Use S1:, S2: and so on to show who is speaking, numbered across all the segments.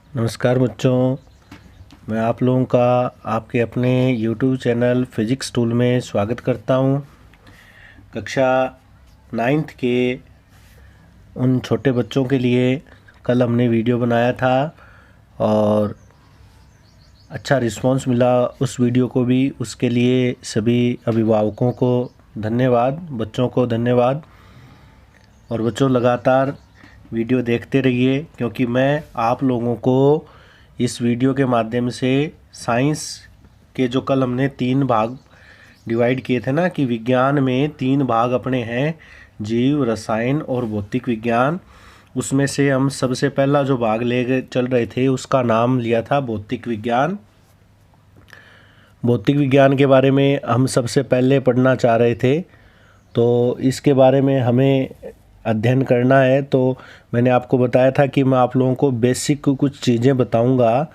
S1: नमस्कार बच्चों, मैं आप लोगों का आपके अपने YouTube चैनल फिज़िक्स टूल में स्वागत करता हूं। कक्षा 9th के उन छोटे बच्चों के लिए कल हमने वीडियो बनाया था और अच्छा रिस्पांस मिला उस वीडियो को भी। उसके लिए सभी अभिभावकों को धन्यवाद, बच्चों को धन्यवाद। और बच्चों लगातार वीडियो देखते रहिए, क्योंकि मैं आप लोगों को इस वीडियो के माध्यम से साइंस के जो कल हमने 3 भाग डिवाइड किए थे ना, कि विज्ञान में 3 भाग अपने हैं, जीव, रसायन और भौतिक विज्ञान। उसमें से हम सबसे पहला जो भाग ले चल रहे थे उसका नाम लिया था भौतिक विज्ञान। भौतिक विज्ञान के बारे में हम सबसे पहले पढ़ना चाह रहे थे, तो इसके बारे में हमें अध्ययन करना है। तो मैंने आपको बताया था कि मैं आप लोगों को बेसिक कुछ चीज़ें बताऊंगा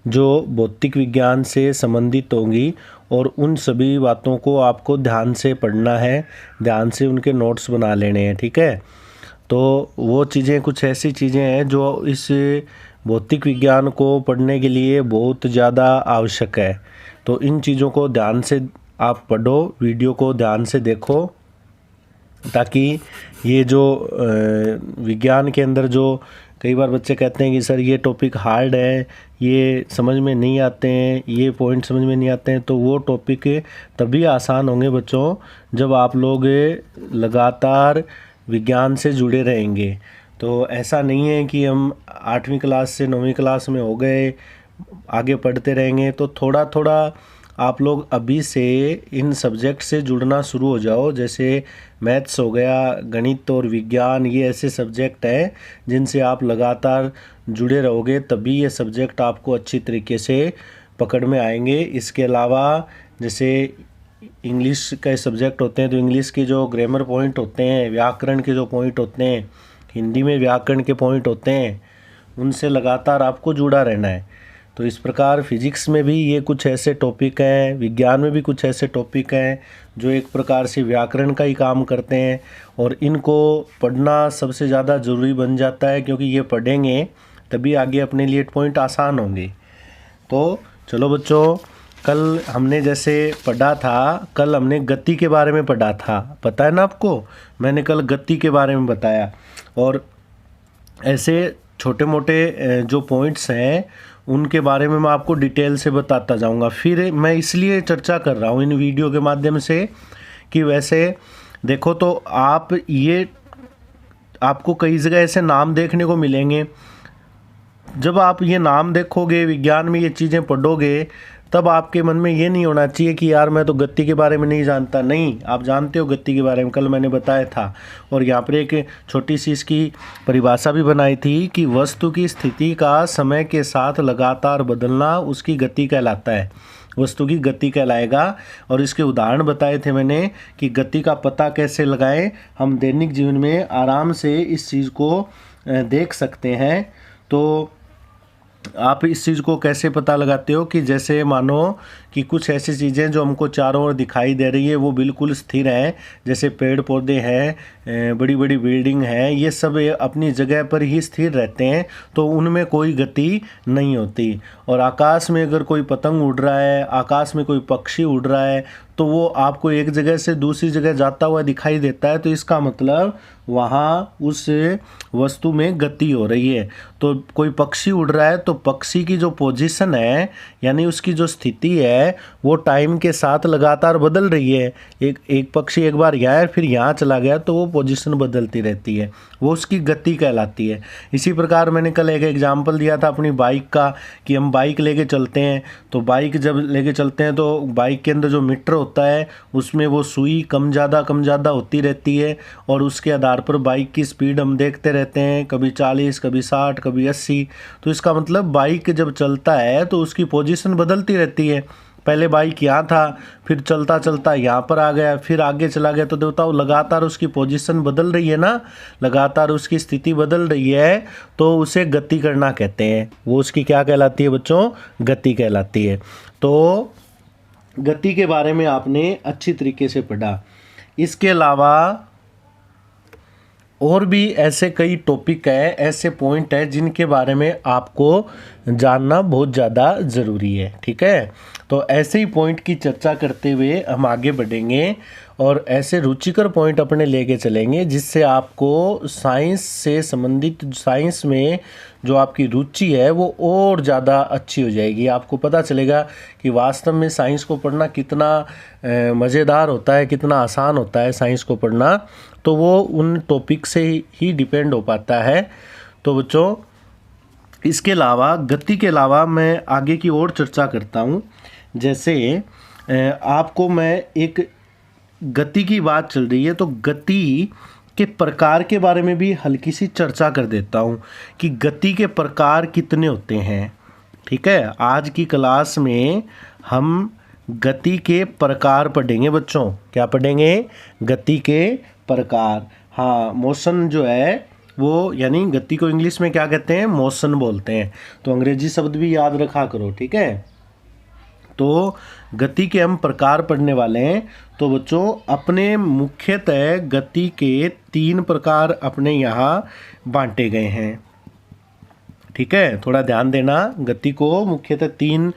S1: जो भौतिक विज्ञान से संबंधित होंगी, और उन सभी बातों को आपको ध्यान से पढ़ना है, ध्यान से उनके नोट्स बना लेने हैं, ठीक है। तो वो चीज़ें कुछ ऐसी चीज़ें हैं जो इस भौतिक विज्ञान को पढ़ने के लिए बहुत ज़्यादा आवश्यक है। तो इन चीज़ों को ध्यान से आप पढ़ो, वीडियो को ध्यान से देखो, ताकि ये जो विज्ञान के अंदर जो कई बार बच्चे कहते हैं कि सर ये टॉपिक हार्ड है, ये समझ में नहीं आते हैं, ये पॉइंट समझ में नहीं आते हैं, तो वो टॉपिक तभी आसान होंगे बच्चों जब आप लोग लगातार विज्ञान से जुड़े रहेंगे। तो ऐसा नहीं है कि हम 8वीं क्लास से 9वीं क्लास में हो गए, आगे पढ़ते रहेंगे। तो थोड़ा थोड़ा आप लोग अभी से इन सब्जेक्ट से जुड़ना शुरू हो जाओ। जैसे मैथ्स हो गया, गणित और विज्ञान, ये ऐसे सब्जेक्ट हैं जिनसे आप लगातार जुड़े रहोगे, तभी ये सब्जेक्ट आपको अच्छी तरीके से पकड़ में आएंगे। इसके अलावा जैसे इंग्लिश के सब्जेक्ट होते हैं, तो इंग्लिश के जो ग्रामर पॉइंट होते हैं, व्याकरण के जो पॉइंट होते हैं, हिंदी में व्याकरण के पॉइंट होते हैं, उनसे लगातार आपको जुड़ा रहना है। तो इस प्रकार फिजिक्स में भी ये कुछ ऐसे टॉपिक हैं, विज्ञान में भी कुछ ऐसे टॉपिक हैं जो एक प्रकार से व्याकरण का ही काम करते हैं, और इनको पढ़ना सबसे ज़्यादा ज़रूरी बन जाता है, क्योंकि ये पढ़ेंगे तभी आगे अपने लिए पॉइंट आसान होंगे। तो चलो बच्चों, कल हमने जैसे पढ़ा था, कल हमने गति के बारे में पढ़ा था, पता है ना आपको। मैंने कल गति के बारे में बताया, और ऐसे छोटे मोटे जो पॉइंट्स हैं उनके बारे में मैं आपको डिटेल से बताता जाऊंगा। फिर मैं इसलिए चर्चा कर रहा हूं इन वीडियो के माध्यम से कि वैसे देखो, तो आपको कई जगह ऐसे नाम देखने को मिलेंगे। जब आप ये नाम देखोगे, विज्ञान में ये चीज़ें पढ़ोगे, तब आपके मन में ये नहीं होना चाहिए कि यार मैं तो गति के बारे में नहीं जानता। नहीं, आप जानते हो गति के बारे में, कल मैंने बताया था। और यहाँ पर एक छोटी सी इसकी परिभाषा भी बनाई थी कि वस्तु की स्थिति का समय के साथ लगातार बदलना उसकी गति कहलाता है, वस्तु की गति कहलाएगा। और इसके उदाहरण बताए थे मैंने कि गति का पता कैसे लगाएं। हम दैनिक जीवन में आराम से इस चीज़ को देख सकते हैं। तो आप इस चीज़ को कैसे पता लगाते हो कि जैसे मानो कि कुछ ऐसी चीज़ें जो हमको चारों ओर दिखाई दे रही है वो बिल्कुल स्थिर हैं, जैसे पेड़ पौधे हैं, बड़ी बड़ी बिल्डिंग है, ये सब अपनी जगह पर ही स्थिर रहते हैं, तो उनमें कोई गति नहीं होती। और आकाश में अगर कोई पतंग उड़ रहा है, आकाश में कोई पक्षी उड़ रहा है, तो वो आपको एक जगह से दूसरी जगह जाता हुआ दिखाई देता है, तो इसका मतलब वहाँ उस वस्तु में गति हो रही है। तो कोई पक्षी उड़ रहा है, तो पक्षी की जो पोजीशन है, यानी उसकी जो स्थिति है, वो टाइम के साथ लगातार बदल रही है। एक पक्षी एक बार यहाँ फिर यहाँ चला गया, तो वो पोजीशन बदलती रहती है, वो उसकी गति कहलाती है। इसी प्रकार मैंने कल एक एग्जाम्पल दिया था अपनी बाइक का, कि हम बाइक लेके चलते हैं, तो बाइक जब लेके चलते हैं तो बाइक के अंदर जो मीटर होता है उसमें वो सुई कम ज़्यादा होती रहती है, और उसके आधार पर बाइक की स्पीड हम देखते रहते हैं, कभी 40, कभी 60, कभी 80। तो इसका मतलब बाइक जब चलता है तो उसकी पोजीशन बदलती रहती है। पहले बाइक यहाँ था, फिर चलता चलता यहाँ पर आ गया, फिर आगे चला गया, तो बताओ लगातार उसकी पोजीशन बदल रही है ना, लगातार उसकी स्थिति बदल रही है, तो उसे गति करना कहते हैं। वो उसकी क्या कहलाती है बच्चों? गति कहलाती है। तो गति के बारे में आपने अच्छी तरीके से पढ़ा। इसके अलावा और भी ऐसे कई टॉपिक हैं, ऐसे पॉइंट हैं जिनके बारे में आपको जानना बहुत ज़्यादा ज़रूरी है। ठीक है, तो ऐसे ही पॉइंट की चर्चा करते हुए हम आगे बढ़ेंगे और ऐसे रुचिकर पॉइंट अपने लेके चलेंगे जिससे आपको साइंस से संबंधित, साइंस में जो आपकी रुचि है वो और ज़्यादा अच्छी हो जाएगी। आपको पता चलेगा कि वास्तव में साइंस को पढ़ना कितना मज़ेदार होता है, कितना आसान होता है साइंस को पढ़ना। तो वो उन टॉपिक से ही डिपेंड हो पाता है। तो बच्चों, इसके अलावा, गति के अलावा मैं आगे की और चर्चा करता हूँ। जैसे आपको मैं एक गति की बात चल रही है तो गति के प्रकार के बारे में भी हल्की सी चर्चा कर देता हूँ कि गति के प्रकार कितने होते हैं। ठीक है, आज की क्लास में हम गति के प्रकार पढ़ेंगे बच्चों। क्या पढ़ेंगे? गति के प्रकार। हाँ, मोशन जो है वो, यानी गति को इंग्लिश में क्या कहते हैं? मोशन बोलते हैं। तो अंग्रेजी शब्द भी याद रखा करो। ठीक है, तो गति के हम प्रकार पढ़ने वाले हैं। तो बच्चों, अपने मुख्यतः गति के 3 प्रकार अपने यहाँ बांटे गए हैं। ठीक है, थोड़ा ध्यान देना। गति को मुख्यतः 3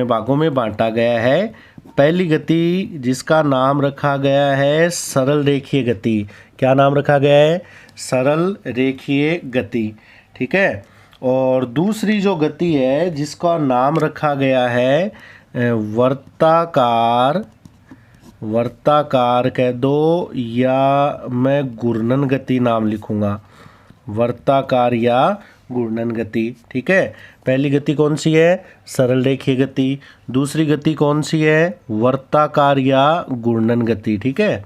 S1: भागों में बांटा गया है। पहली गति जिसका नाम रखा गया है सरल रेखीय गति। क्या नाम रखा गया है? सरल रेखीय गति। ठीक है, और दूसरी जो गति है जिसका नाम रखा गया है वर्ताकार कह दो, या मैं घूर्णन गति नाम लिखूंगा, वर्ताकार या घूर्णन गति। ठीक है, पहली गति कौन सी है? सरल रेखीय गति। दूसरी गति कौन सी है? वर्ताकार या घूर्णन गति। ठीक है,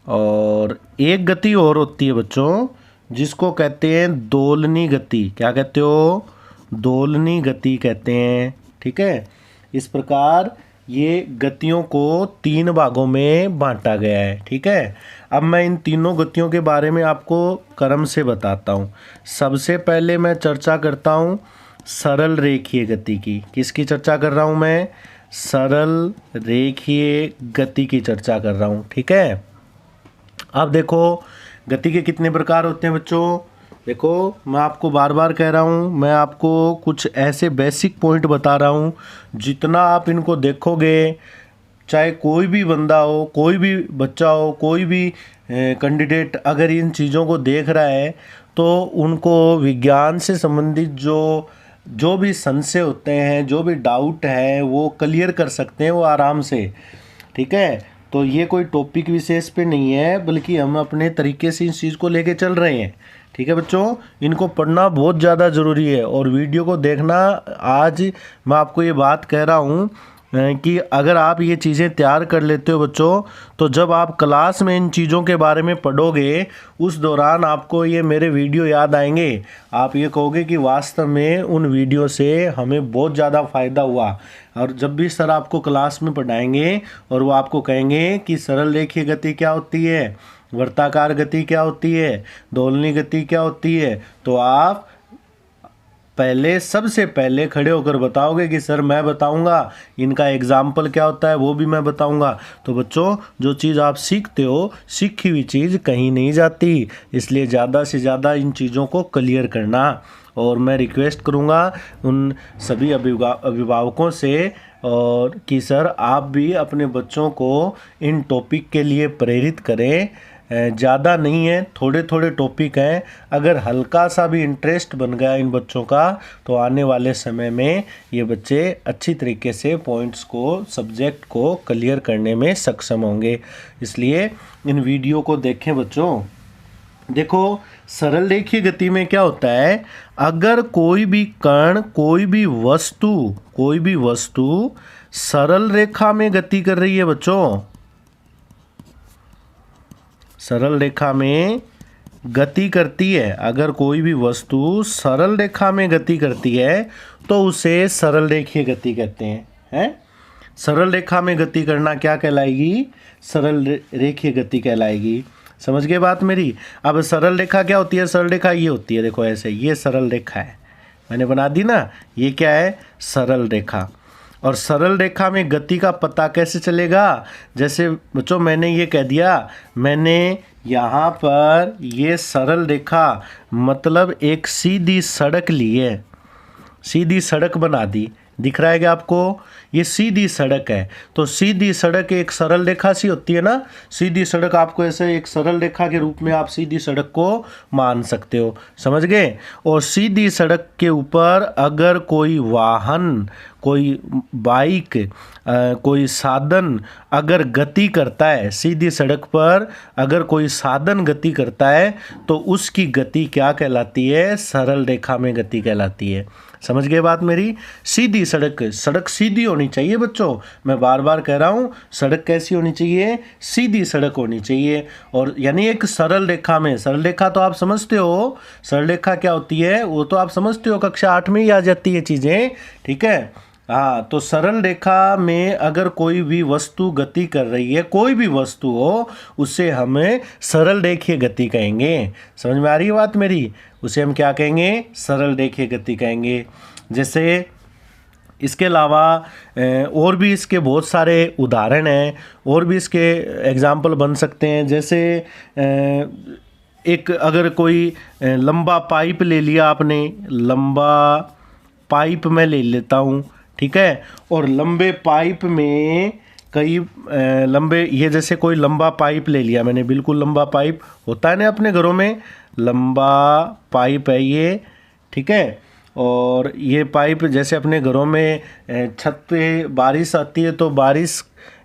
S1: और एक गति और होती है बच्चों जिसको कहते हैं दोलनी गति। क्या कहते हो? दोलनी गति कहते हैं। ठीक है, इस प्रकार ये गतियों को 3 भागों में बांटा गया है। ठीक है, अब मैं इन तीनों गतियों के बारे में आपको क्रम से बताता हूँ। सबसे पहले मैं चर्चा करता हूँ सरल रेखीय गति की। किसकी चर्चा कर रहा हूँ मैं? सरल रेखीय गति की चर्चा कर रहा हूँ। ठीक है, अब देखो गति के कितने प्रकार होते हैं बच्चों। देखो, मैं आपको बार बार कह रहा हूँ, मैं आपको कुछ ऐसे बेसिक पॉइंट बता रहा हूँ, जितना आप इनको देखोगे, चाहे कोई भी बंदा हो, कोई भी बच्चा हो, कोई भी कैंडिडेट अगर इन चीज़ों को देख रहा है तो उनको विज्ञान से संबंधित जो भी संशय होते हैं, जो भी डाउट है, वो क्लियर कर सकते हैं वो आराम से। ठीक है, तो ये कोई टॉपिक विशेष पे नहीं है, बल्कि हम अपने तरीके से इस चीज़ को लेके चल रहे हैं। ठीक है बच्चों, इनको पढ़ना बहुत ज़्यादा ज़रूरी है और वीडियो को देखना। आज मैं आपको ये बात कह रहा हूँ कि अगर आप ये चीज़ें तैयार कर लेते हो बच्चों, तो जब आप क्लास में इन चीज़ों के बारे में पढ़ोगे, उस दौरान आपको ये मेरे वीडियो याद आएंगे। आप ये कहोगे कि वास्तव में उन वीडियो से हमें बहुत ज़्यादा फ़ायदा हुआ। और जब भी सर आपको क्लास में पढ़ाएंगे और वो आपको कहेंगे कि सरल रेखीय गति क्या होती है, वर्ताकार गति क्या होती है, दोलनी गति क्या होती है, तो आप सबसे पहले खड़े होकर बताओगे कि सर मैं बताऊंगा, इनका एग्जाम्पल क्या होता है वो भी मैं बताऊंगा। तो बच्चों, जो चीज़ आप सीखते हो, सीखी हुई चीज़ कहीं नहीं जाती, इसलिए ज़्यादा से ज़्यादा इन चीज़ों को क्लियर करना। और मैं रिक्वेस्ट करूंगा उन सभी अभिभावकों से और कि सर आप भी अपने बच्चों को इन टॉपिक के लिए प्रेरित करें। ज़्यादा नहीं है, थोड़े थोड़े टॉपिक हैं। अगर हल्का सा भी इंटरेस्ट बन गया इन बच्चों का, तो आने वाले समय में ये बच्चे अच्छी तरीके से पॉइंट्स को, सब्जेक्ट को क्लियर करने में सक्षम होंगे। इसलिए इन वीडियो को देखें बच्चों। देखो, सरल रेखीय गति में क्या होता है, अगर कोई भी कण, कोई भी वस्तु सरल रेखा में गति कर रही है बच्चों, सरल रेखा में गति करती है, अगर कोई भी वस्तु सरल रेखा में गति करती है तो उसे सरल रेखीय गति कहते हैं। सरल रेखा में गति करना क्या कहलाएगी? सरल रेखीय गति कहलाएगी। समझ गए बात मेरी? अब सरल रेखा क्या होती है? सरल रेखा ये होती है, देखो ऐसे, ये सरल रेखा है, मैंने बना दी ना, ये क्या है? सरल रेखा। और सरल रेखा में गति का पता कैसे चलेगा? जैसे बच्चों मैंने ये कह दिया, मैंने यहाँ पर ये सरल रेखा मतलब एक सीधी सड़क ली है, सीधी सड़क बना दी। दिख रहा है क्या आपको? ये सीधी सड़क है। तो सीधी सड़क एक सरल रेखा सी होती है ना, सीधी सड़क आपको ऐसे एक सरल रेखा के रूप में आप सीधी सड़क को मान सकते हो, समझ गए। और सीधी सड़क के ऊपर अगर कोई वाहन, कोई बाइक, कोई साधन अगर गति करता है, सीधी सड़क पर अगर कोई साधन गति करता है तो उसकी गति क्या कहलाती है? सरल रेखा में गति कहलाती है। समझ गए बात मेरी? सीधी सड़क, सड़क सीधी होनी चाहिए बच्चों, मैं बार बार कह रहा हूँ, सड़क कैसी होनी चाहिए? सीधी सड़क होनी चाहिए। और यानी एक सरल रेखा में, सरल रेखा तो आप समझते हो, सरल रेखा क्या होती है वो तो आप समझते हो, कक्षा 8 में ही आ जाती है चीज़ें, ठीक है। हाँ, तो सरल रेखा में अगर कोई भी वस्तु गति कर रही है, कोई भी वस्तु हो, उसे हमें सरल रेखीय गति कहेंगे। समझ में आ रही है बात मेरी? उसे हम क्या कहेंगे? सरल रेखीय गति कहेंगे। जैसे इसके अलावा और भी इसके बहुत सारे उदाहरण हैं, और भी इसके एग्जाम्पल बन सकते हैं। जैसे एक अगर कोई लंबा पाइप ले लिया आपने, लंबा पाइप मैं ले लेता हूँ, ठीक है, और लंबे पाइप में कई लंबे, ये जैसे कोई लंबा पाइप ले लिया मैंने, बिल्कुल लंबा पाइप होता है ना अपने घरों में, लंबा पाइप है ये, ठीक है। और ये पाइप जैसे अपने घरों में छत पे बारिश आती है तो बारिश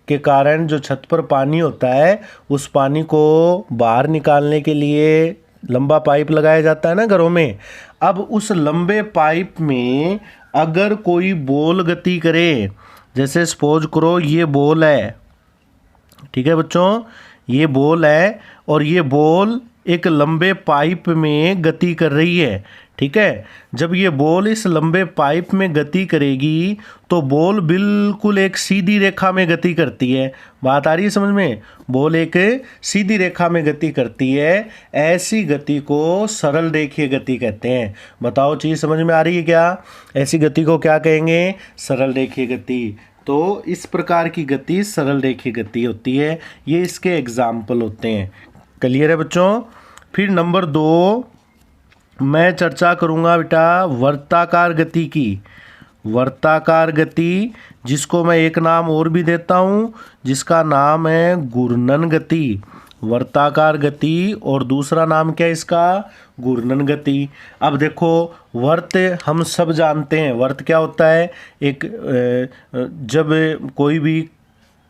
S1: के कारण जो छत पर पानी होता है, उस पानी को बाहर निकालने के लिए लंबा पाइप लगाया जाता है ना घरों में। अब उस लंबे पाइप में अगर कोई बॉल गति करे, जैसे सपोज करो ये बॉल है, ठीक है बच्चों, ये बॉल है और ये बॉल एक लंबे पाइप में गति कर रही है, ठीक है। जब ये बॉल इस लंबे पाइप में गति करेगी तो बॉल बिल्कुल एक सीधी रेखा में गति करती है। बात आ रही है समझ में? बॉल एक सीधी रेखा में गति करती है, ऐसी गति को सरल रेखीय गति कहते हैं। बताओ चीज़ समझ में आ रही है क्या? ऐसी गति को क्या कहेंगे? सरल रेखीय गति। तो इस प्रकार की गति सरल रेखीय गति होती है। ये इसके एग्जाम्पल होते हैं। क्लियर है बच्चों? फिर नंबर 2 मैं चर्चा करूँगा बेटा वर्ताकार गति की। वर्ताकार गति, जिसको मैं एक नाम और भी देता हूँ, जिसका नाम है घूर्णन गति। वर्ताकार गति और दूसरा नाम क्या है इसका? घूर्णन गति। अब देखो वर्त हम सब जानते हैं, वर्त क्या होता है? एक जब कोई भी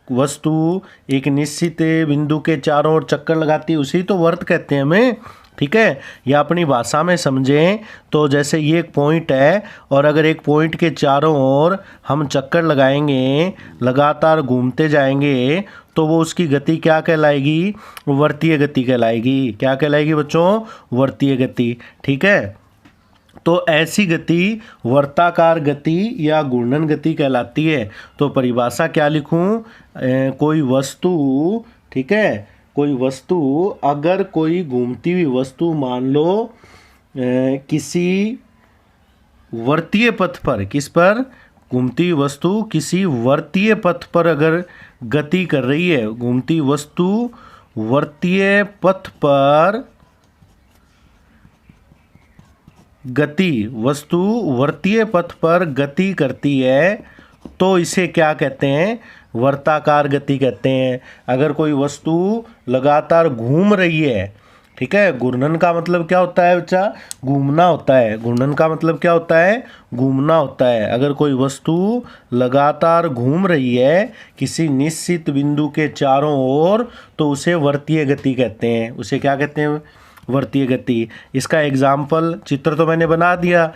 S1: वस्तु एक निश्चित बिंदु के चारों ओर चक्कर लगाती है, उसी तो वर्त कहते हैं हमें, ठीक है। या अपनी भाषा में समझें तो जैसे ये एक पॉइंट है और अगर एक पॉइंट के चारों ओर हम चक्कर लगाएंगे, लगातार घूमते जाएंगे, तो वो उसकी गति क्या कहलाएगी? वर्तीय गति कहलाएगी। क्या कहलाएगी बच्चों? वर्तीय गति, ठीक है। तो ऐसी गति वर्ताकार गति या घूर्णन गति कहलाती है। तो परिभाषा क्या लिखूं? कोई वस्तु, ठीक है, कोई वस्तु अगर कोई घूमती हुई वस्तु मान लो किसी वर्तीय पथ पर, किस पर? घूमती हुई वस्तु किसी वर्तीय पथ पर अगर गति कर रही है, घूमती वस्तु वर्तीय पथ पर गति, वस्तु वर्तीय पथ पर गति करती है, तो इसे क्या कहते हैं? वर्ताकार गति कहते हैं। अगर कोई वस्तु लगातार घूम रही है, ठीक है, घूर्णन का मतलब क्या होता है बच्चा? घूमना होता है। घूर्णन का मतलब क्या होता है? घूमना होता है। अगर कोई वस्तु लगातार घूम रही है किसी निश्चित बिंदु के चारों ओर, तो उसे वर्तीय गति कहते हैं। उसे क्या कहते हैं? वर्तीय गति। इसका एग्जाम्पल चित्र तो मैंने बना दिया,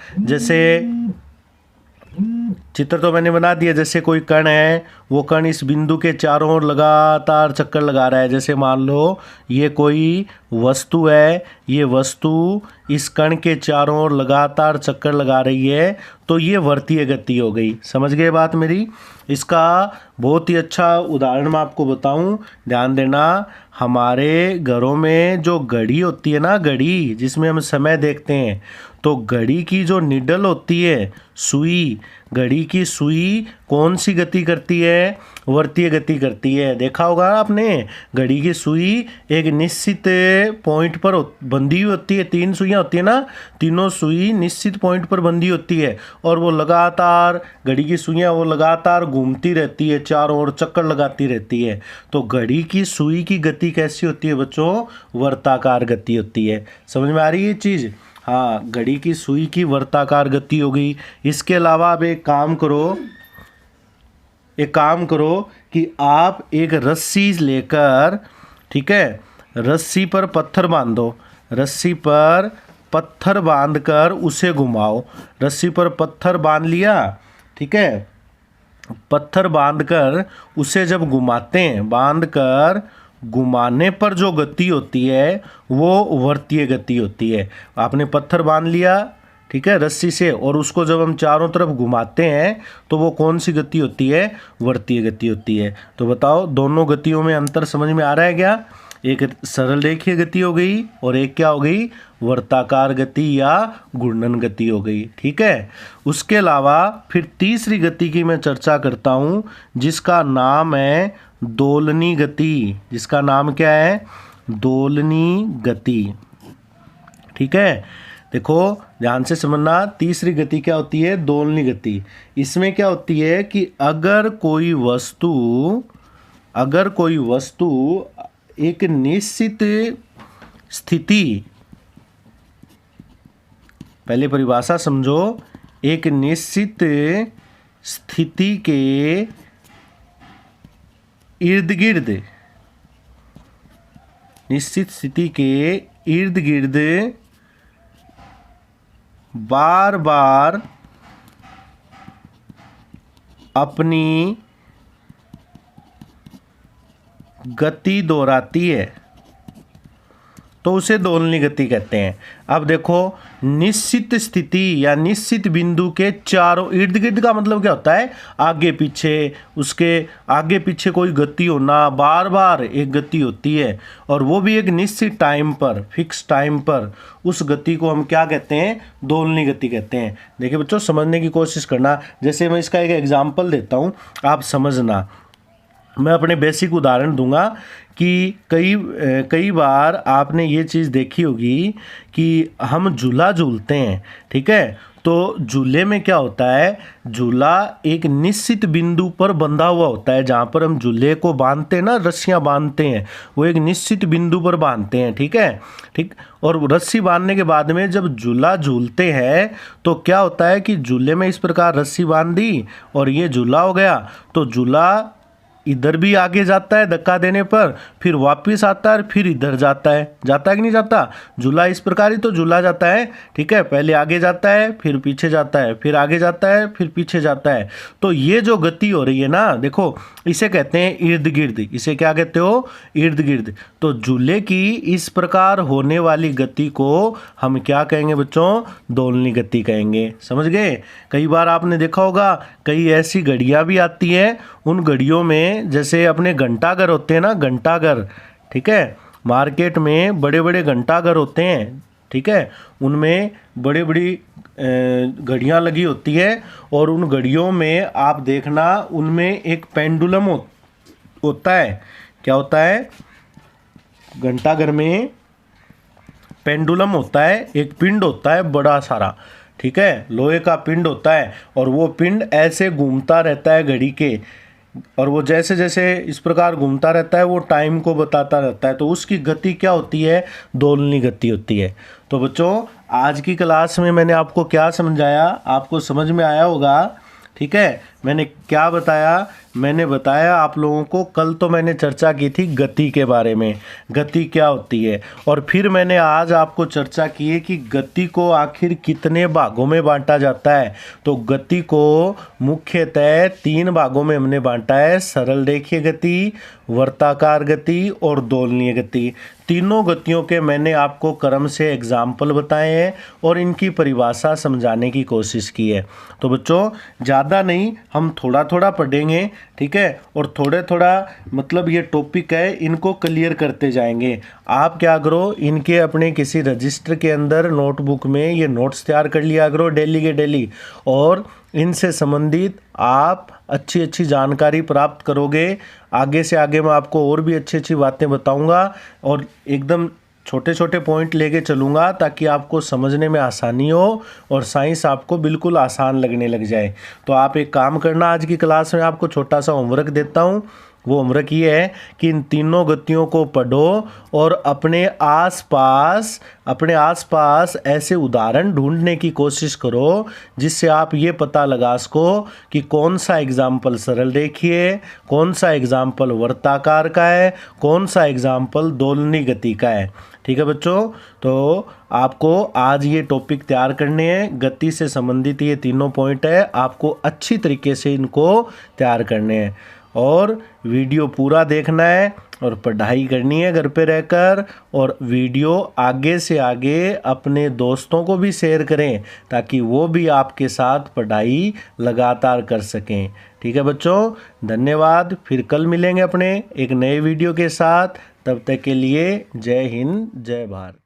S1: जैसे कोई कण है, वो कण इस बिंदु के चारों ओर लगातार चक्कर लगा रहा है। जैसे मान लो ये कोई वस्तु है, ये वस्तु इस कण के चारों ओर लगातार चक्कर लगा रही है, तो ये वर्तीय गति हो गई। समझ गए बात मेरी? इसका बहुत ही अच्छा उदाहरण मैं आपको बताऊं, ध्यान देना। हमारे घरों में जो घड़ी होती है ना, घड़ी जिसमें हम समय देखते हैं, तो घड़ी की जो निडल होती है, सुई, घड़ी की सुई कौन सी गति करती है? वर्तीय गति करती है। देखा होगा आपने, घड़ी की सुई एक निश्चित पॉइंट पर बंधी हुई होती है। 3 सुइयाँ होती है ना, तीनों सुई निश्चित पॉइंट पर बंधी होती है और वो लगातार, घड़ी की सुइयाँ वो लगातार घूमती रहती है, चारों ओर चक्कर लगाती रहती है। तो घड़ी की सुई की गति कैसी होती है बच्चों? वर्ताकार गति होती है। समझ में आ रही है ये चीज़? हाँ, घड़ी की सुई की वर्ताकार गति हो गई। इसके अलावा आप एक काम करो कि आप एक रस्सी लेकर, ठीक है, रस्सी पर पत्थर बांध दो, रस्सी पर पत्थर बांधकर उसे घुमाओ। रस्सी पर पत्थर बांध लिया, ठीक है, पत्थर बांधकर उसे जब घुमाते हैं, बांधकर घुमाने पर जो गति होती है वो वर्तीय गति होती है। आपने पत्थर बांध लिया, ठीक है, रस्सी से, और उसको जब हम चारों तरफ घुमाते हैं तो वो कौन सी गति होती है? वर्तीय गति होती है। तो बताओ, दोनों गतियों में अंतर समझ में आ रहा है क्या? एक सरल रेखीय गति हो गई और एक क्या हो गई? वर्ताकार गति या घूर्णन गति हो गई। ठीक है, उसके अलावा फिर तीसरी गति की मैं चर्चा करता हूँ, जिसका नाम है दोलनी गति। जिसका नाम क्या है? दोलनी गति। ठीक है, देखो ध्यान से समझना, तीसरी गति क्या होती है? दोलनी गति। इसमें क्या होती है कि अगर कोई वस्तु एक निश्चित स्थिति, पहले परिभाषा समझो, एक निश्चित स्थिति के इर्द गिर्द बार बार अपनी गति दोहराती है तो उसे दोलनी गति कहते हैं। अब देखो, निश्चित स्थिति या निश्चित बिंदु के चारों इर्द गिर्द का मतलब क्या होता है? आगे पीछे, उसके आगे पीछे कोई गति होना, बार बार एक गति होती है, और वो भी एक निश्चित टाइम पर, फिक्स टाइम पर। उस गति को हम क्या कहते हैं? दोलनी गति कहते हैं। देखिए बच्चों, समझने की कोशिश करना। जैसे मैं इसका एक एग्जाम्पल देता हूँ, आप समझना। मैं अपने बेसिक उदाहरण दूंगा कि कई बार आपने ये चीज़ देखी होगी कि हम झूला झूलते हैं, ठीक है, तो झूले में क्या होता है? झूला एक निश्चित बिंदु पर बंधा हुआ होता है। जहाँ पर हम झूले को बांधते हैं ना, रस्सियाँ बांधते हैं, वो एक निश्चित बिंदु पर बांधते हैं, ठीक है, ठीक। और रस्सी बांधने के बाद में जब झूला झूलते हैं तो क्या होता है कि झूले में इस प्रकार रस्सी बांध दी और ये झूला हो गया, तो झूला इधर भी आगे जाता है धक्का देने पर, फिर वापस आता है, फिर इधर जाता है कि नहीं जाता? झूला इस प्रकार ही तो झूला जाता है, ठीक है, पहले आगे जाता है, फिर पीछे जाता है, फिर आगे जाता है, फिर पीछे जाता है। तो ये जो गति हो रही है ना, देखो, इसे कहते हैं इर्द गिर्द। इसे क्या कहते हो? इर्द गिर्द। तो झूले की इस प्रकार होने वाली गति को हम क्या कहेंगे बच्चों? दोलनी गति कहेंगे। समझ गए? कई बार आपने देखा होगा, कई ऐसी घड़ियाँ भी आती हैं, उन घड़ियों में जैसे अपने घंटाघर होते हैं ना, घंटाघर, ठीक है, मार्केट में बड़े बड़े घंटाघर होते हैं, ठीक है, उनमें बड़ी बड़ी घड़ियाँ लगी होती है, और उन घड़ियों में आप देखना, उनमें एक पेंडुलम होता है। क्या होता है? घंटाघर में पेंडुलम होता है, एक पिंड होता है बड़ा सारा, ठीक है, लोहे का पिंड होता है, और वो पिंड ऐसे घूमता रहता है घड़ी के, और वो जैसे जैसे इस प्रकार घूमता रहता है वो टाइम को बताता रहता है, तो उसकी गति क्या होती है? दोलनी गति होती है। तो बच्चों, आज की क्लास में मैंने आपको क्या समझाया, आपको समझ में आया होगा, ठीक है। मैंने क्या बताया? मैंने बताया आप लोगों को, कल तो मैंने चर्चा की थी गति के बारे में, गति क्या होती है, और फिर मैंने आज आपको चर्चा की है कि गति को आखिर कितने भागों में बांटा जाता है। तो गति को मुख्यतः 3 भागों में हमने बांटा है: सरल रेखीय गति, वर्ताकार गति और दोलनीय गति। तीनों गतियों के मैंने आपको क्रम से एग्जाम्पल बताए हैं और इनकी परिभाषा समझाने की कोशिश की है। तो बच्चों ज़्यादा नहीं, हम थोड़ा थोड़ा पढ़ेंगे, ठीक है, और थोड़े थोड़ा मतलब ये टॉपिक है इनको क्लियर करते जाएंगे। आप क्या करो, इनके अपने किसी रजिस्टर के अंदर नोटबुक में ये नोट्स तैयार कर लिया करो डेली के डेली, और इनसे संबंधित आप अच्छी अच्छी जानकारी प्राप्त करोगे। आगे से आगे मैं आपको और भी अच्छी अच्छी बातें बताऊंगा और एकदम छोटे छोटे पॉइंट लेके चलूँगा ताकि आपको समझने में आसानी हो और साइंस आपको बिल्कुल आसान लगने लग जाए। तो आप एक काम करना, आज की क्लास में आपको छोटा सा होमवर्क देता हूँ। वो होमवर्क ये है कि इन तीनों गतियों को पढ़ो और अपने आसपास ऐसे उदाहरण ढूंढने की कोशिश करो जिससे आप ये पता लगा सको कि कौन सा एग्जाम्पल सरल रेखीय है, कौन सा एग्जाम्पल वृत्ताकार का है, कौन सा एग्जाम्पल दोलनी गति का है। ठीक है बच्चों, तो आपको आज ये टॉपिक तैयार करने हैं, गति से संबंधित ये तीनों पॉइंट है, आपको अच्छी तरीके से इनको तैयार करने हैं और वीडियो पूरा देखना है और पढ़ाई करनी है घर पे रहकर, और वीडियो आगे से आगे अपने दोस्तों को भी शेयर करें ताकि वो भी आपके साथ पढ़ाई लगातार कर सकें। ठीक है बच्चों, धन्यवाद। फिर कल मिलेंगे अपने एक नए वीडियो के साथ। तब तक के लिए जय हिंद, जय भारत।